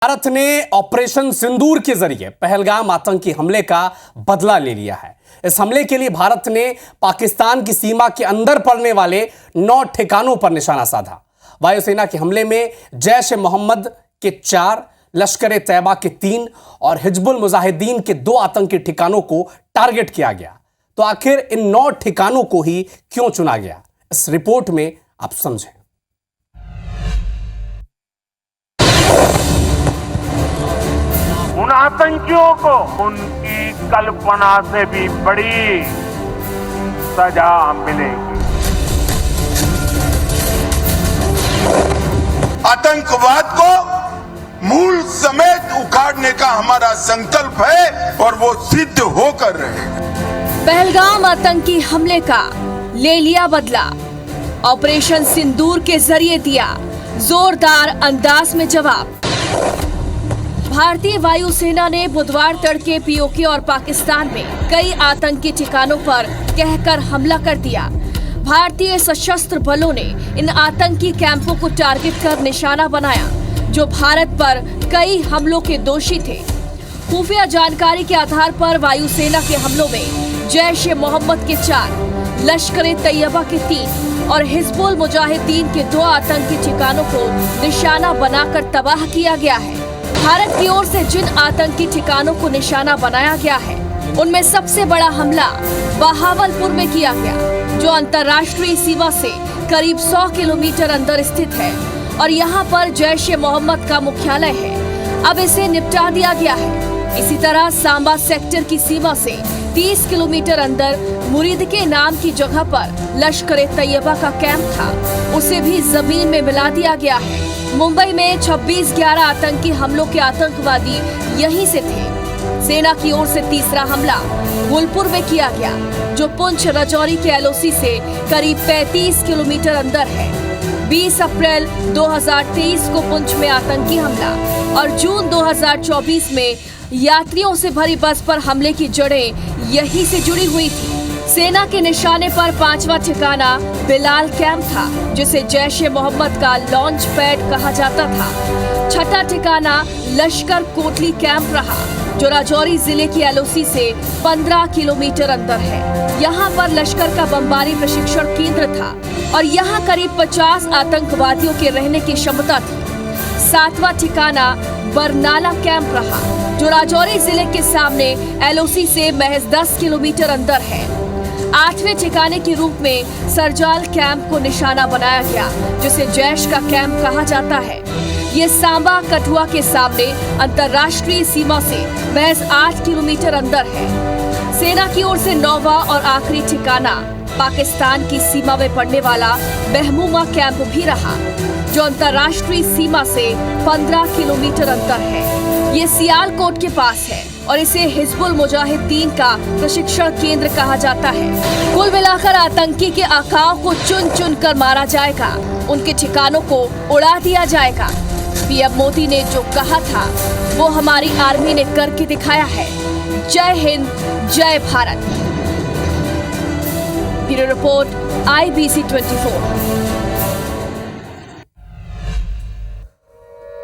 भारत ने ऑपरेशन सिंदूर के जरिए पहलगाम आतंकी हमले का बदला ले लिया है। इस हमले के लिए भारत ने पाकिस्तान की सीमा के अंदर पड़ने वाले 9 ठिकानों पर निशाना साधा। वायुसेना के हमले में जैश ए मोहम्मद के 4, लश्कर ए तैयबा के 3 और हिजबुल मुजाहिदीन के 2 आतंकी ठिकानों को टारगेट किया गया। तो आखिर इन 9 ठिकानों को ही क्यों चुना गया, इस रिपोर्ट में आप समझें। उन आतंकियों को उनकी कल्पना से भी बड़ी सजा मिलेगी। आतंकवाद को मूल समेत उखाड़ने का हमारा संकल्प है और वो सिद्ध होकर रहेगा। पहलगाम आतंकी हमले का ले लिया बदला। ऑपरेशन सिंदूर के जरिए दिया जोरदार अंदाज में जवाब। भारतीय वायुसेना ने बुधवार तड़के पीओके और पाकिस्तान में कई आतंकी ठिकानों पर कहकर हमला कर दिया। भारतीय सशस्त्र बलों ने इन आतंकी कैंपों को टारगेट कर निशाना बनाया, जो भारत पर कई हमलों के दोषी थे। खुफिया जानकारी के आधार पर वायुसेना के हमलों में जैश ए मोहम्मद के 4, लश्कर ए तैयबा के 3 और हिजबुल मुजाहिदीन के 2 आतंकी ठिकानों को निशाना बनाकर तबाह किया गया है। भारत की ओर से जिन आतंकी ठिकानों को निशाना बनाया गया है, उनमें सबसे बड़ा हमला बहावलपुर में किया गया, जो अंतर्राष्ट्रीय सीमा से करीब 100 किलोमीटर अंदर स्थित है और यहाँ पर जैश ए मोहम्मद का मुख्यालय है। अब इसे निपटा दिया गया है। इसी तरह सांबा सेक्टर की सीमा से 30 किलोमीटर अंदर मुरीद के नाम की जगह पर लश्कर ए तैयबा का कैंप था, उसे भी जमीन में मिला दिया गया है। मुंबई में 26/11 आतंकी हमलों के आतंकवादी यहीं से थे। सेना की ओर से तीसरा हमला गुलपुर में किया गया, जो पुंछ राजौरी के एलओसी से करीब 35 किलोमीटर अंदर है। 20 अप्रैल 2023 को पुंछ में आतंकी हमला और जून 2024 में यात्रियों से भरी बस पर हमले की जड़ें यहीं से जुड़ी हुई थी। सेना के निशाने पर 5वां ठिकाना बिलाल कैंप था, जिसे जैश ए मोहम्मद का लॉन्च पैड कहा जाता था। 6ठा ठिकाना लश्कर कोटली कैंप रहा, जो राजौरी जिले की एलओसी से 15 किलोमीटर अंदर है। यहाँ पर लश्कर का बमबारी प्रशिक्षण केंद्र था और यहाँ करीब 50 आतंकवादियों के रहने की क्षमता थी। 7वां ठिकाना बरनाला कैंप रहा, जो राजौरी जिले के सामने एलओसी से महज 10 किलोमीटर अंदर है। 8वें ठिकाने के रूप में सरजाल कैंप को निशाना बनाया गया, जिसे जैश का कैंप कहा जाता है। ये सांबा कठुआ के सामने अंतर्राष्ट्रीय सीमा से महज 8 किलोमीटर अंदर है। सेना की ओर से 9वां और आखिरी ठिकाना पाकिस्तान की सीमा में पड़ने वाला महमूमा कैंप भी रहा, जो अंतर्राष्ट्रीय सीमा से 15 किलोमीटर अंदर है। ये सियालकोट के पास है और इसे हिजबुल मुजाहिदीन का प्रशिक्षण केंद्र कहा जाता है। कुल मिलाकर आतंकी के आकाओं को चुन चुन कर मारा जाएगा, उनके ठिकानों को उड़ा दिया जाएगा। पीएम मोदी ने जो कहा था, वो हमारी आर्मी ने करके दिखाया है। जय हिंद, जय भारत। Bureau report, IBC 24।